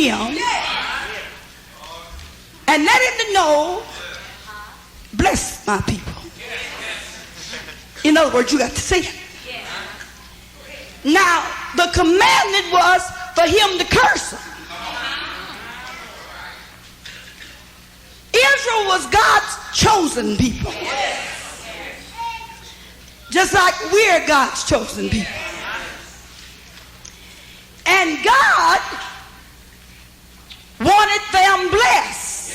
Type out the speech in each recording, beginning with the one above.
him and let him know, bless my people. In other words, you got to say it. Now, the commandment was for him to curse them. Israel was God's chosen people. Just like we're God's chosen people. And God wanted them blessed.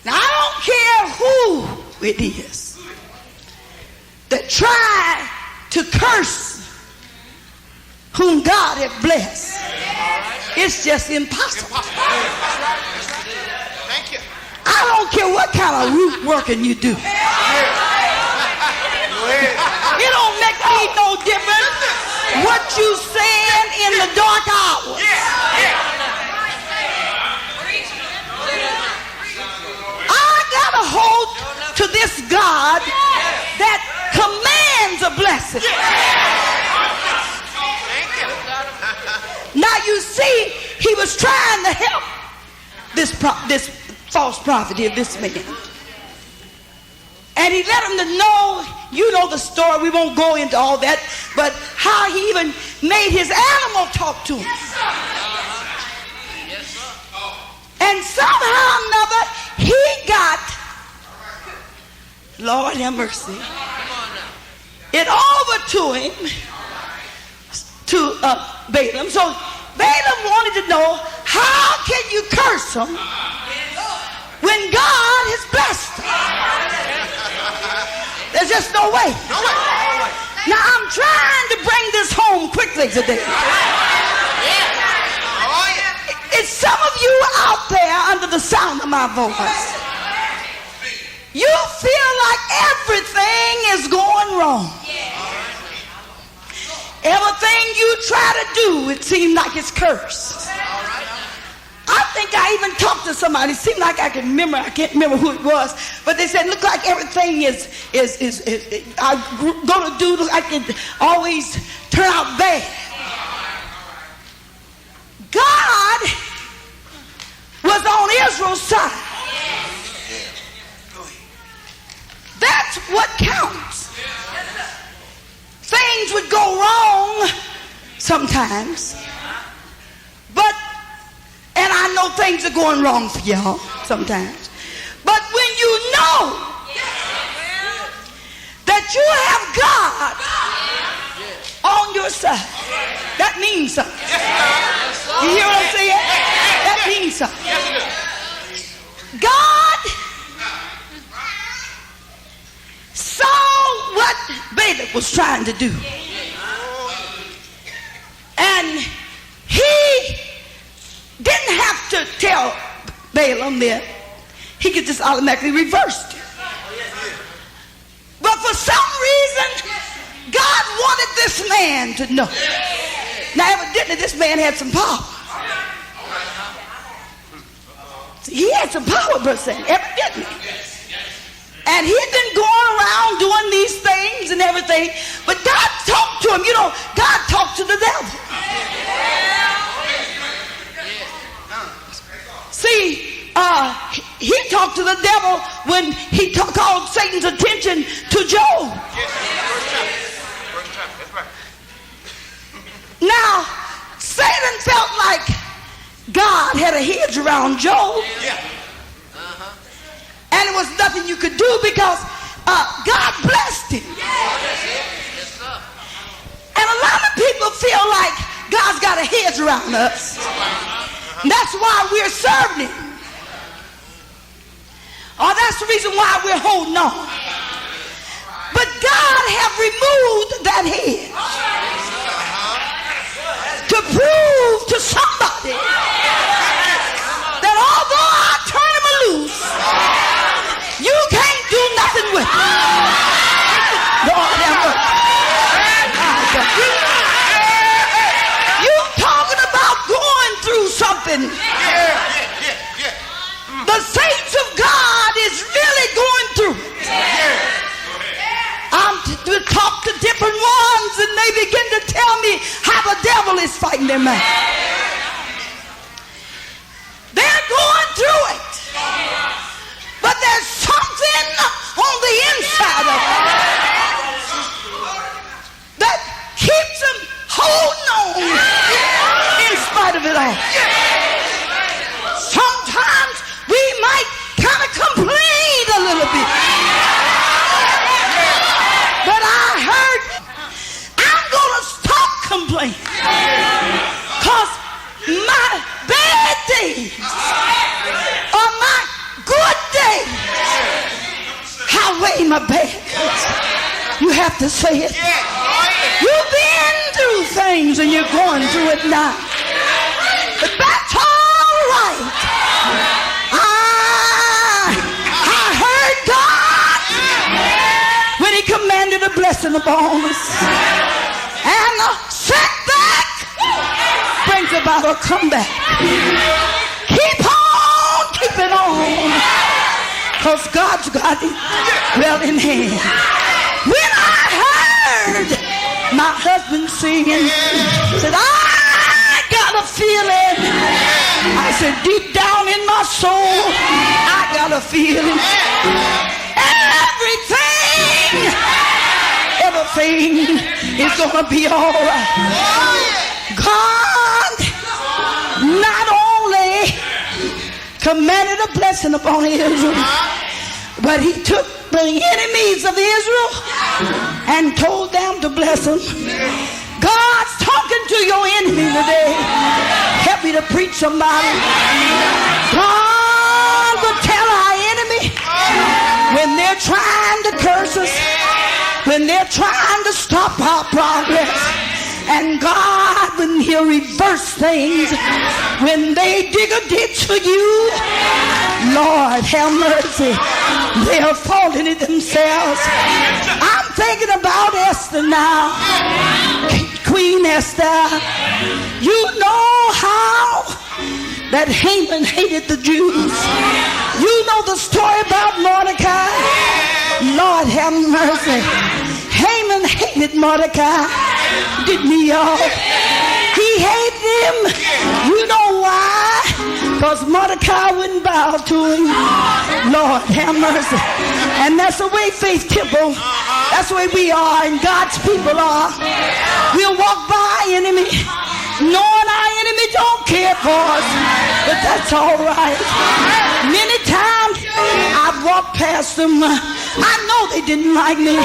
Now, I don't care who it is that try to curse whom God had blessed. It's just impossible. Thank you. I don't care what kind of root working you do. It don't make me no difference what you saying in the dark hours. I gotta hold to this God that commands a blessing. Now you see, he was trying to help this false prophet here, this man. And he let him to know, you know the story, we won't go into all that, but how he even made his animal talk to him. And somehow or another, he got, Lord have mercy, it over to him, to Balaam. So Balaam wanted to know, how can you curse him when God has blessed him? There's just no way. Now I'm trying to bring this home quickly today. It's some of you out there under the sound of my voice. You feel like everything is going wrong. Everything you try to do, it seems like it's cursed. I think I even talked to somebody. It seemed like I can remember. I can't remember who it was, but they said, "Look like everything is I'm gonna do like it always turn out bad." God was on Israel's side. That's what counts. Things would go wrong sometimes, but, and I know things are going wrong for y'all sometimes, but when you know that you have God on your side, that means something. You hear what I'm saying? That means something. God saw what Balak was trying to do, and he didn't have to tell Balaam that. He could just automatically reverse it. But for some reason, God wanted this man to know. Now evidently this man had some power. He had some power, Brother Sam, evidently. And he had been going around doing these things and everything. But God talked to him. You know, God talked to the devil. See, he talked to the devil when he called Satan's attention to Job. Now, Satan felt like God had a hedge around Job. And there was nothing you could do because God blessed him. And a lot of people feel like God's got a hedge around us. That's why we're serving him. Or that's the reason why we're holding on. But God have removed that hedge to prove to somebody that although I turn him loose, you can't do nothing with it. Lord have mercy. You talking about going through something. The saints of God is really going through it. I'm to talk to different ones and they begin to tell me how the devil is fighting them out. They're going through it. But there's something on the inside of them that keeps them holding on in spite of it all. Sometimes we might kind of complain a little bit. But I heard I'm going to stop complaining. Because my bad days are my good days. Outweigh my bad days. You have to say it. You've been through things and you're going through it now. But that's all right. I heard God when he commanded a blessing upon us. And a setback brings about a comeback. Keep on keeping on. Because God's got it well in hand. When I heard my husband singing, said, I got a feeling. I said, deep down in my soul, I got a feeling. Everything is going to be all right. God not only commanded a blessing upon Israel, but he took the enemies of Israel and told them to bless them. God's talking to your enemy today. Help me to preach somebody. God will tell our enemy when they're trying to curse us, when they're trying to stop our progress. And God, when he'll reverse things, when they dig a ditch for you, Lord have mercy, they are falling in themselves. I'm thinking about Esther now, Queen Esther. You know how that Haman hated the Jews. You know the story about Mordecai. Lord have mercy. Haman hated Mordecai. Didn't he, y'all? He hated him. You know why? Because Mordecai wouldn't bow to him. Lord have mercy. And that's the way Faith Temple, that's the way we are and God's people are. We'll walk by enemy, knowing our enemy don't care for us, but that's all right. Many times I've walked past them. I know they didn't like me,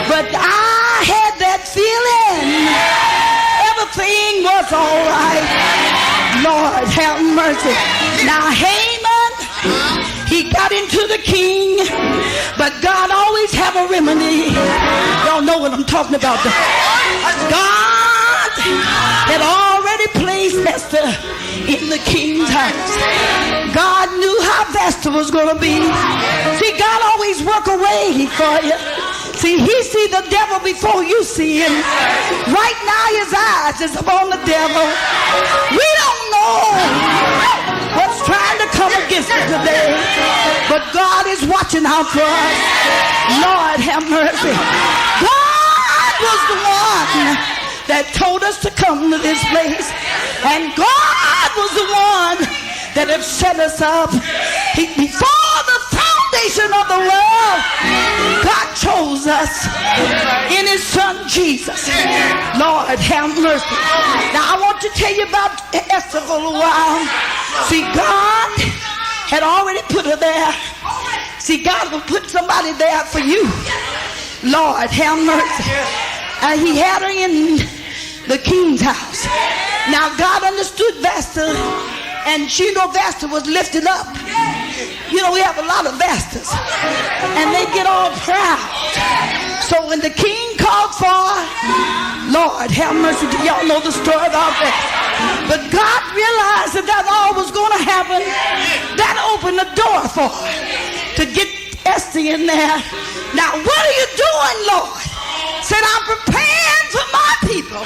but I had that feeling everything was all right. Lord have mercy. Now Haman, he got into the king, but God always have a remedy. Y'all know what I'm talking about. God had already placed Esther in the king's house. God knew how Esther was going to be. See, God always work a way for you. See, he see the devil before you see him. Right now his eyes is upon the devil. We don't know what's trying to come against us today, but God is watching out for us. Lord have mercy. God was the one that told us to come to this place, and God was the one that have set us up. Before the foundation of the world, God chose us in his son Jesus. Lord have mercy. Now I want to tell you about Esther for a little while. See, God had already put her there. See, God will put somebody there for you. Lord have mercy. And he had her in the king's house. Now God understood Vesta, and she know Vesta was lifted up. You know, we have a lot of Vestas, and they get all proud. So when the king called for her, Lord have mercy, y'all know the story about that. But God realized that all was going to happen. That opened the door for her to get Esther in there. Now what are you doing, Lord? Said, I'm preparing for my people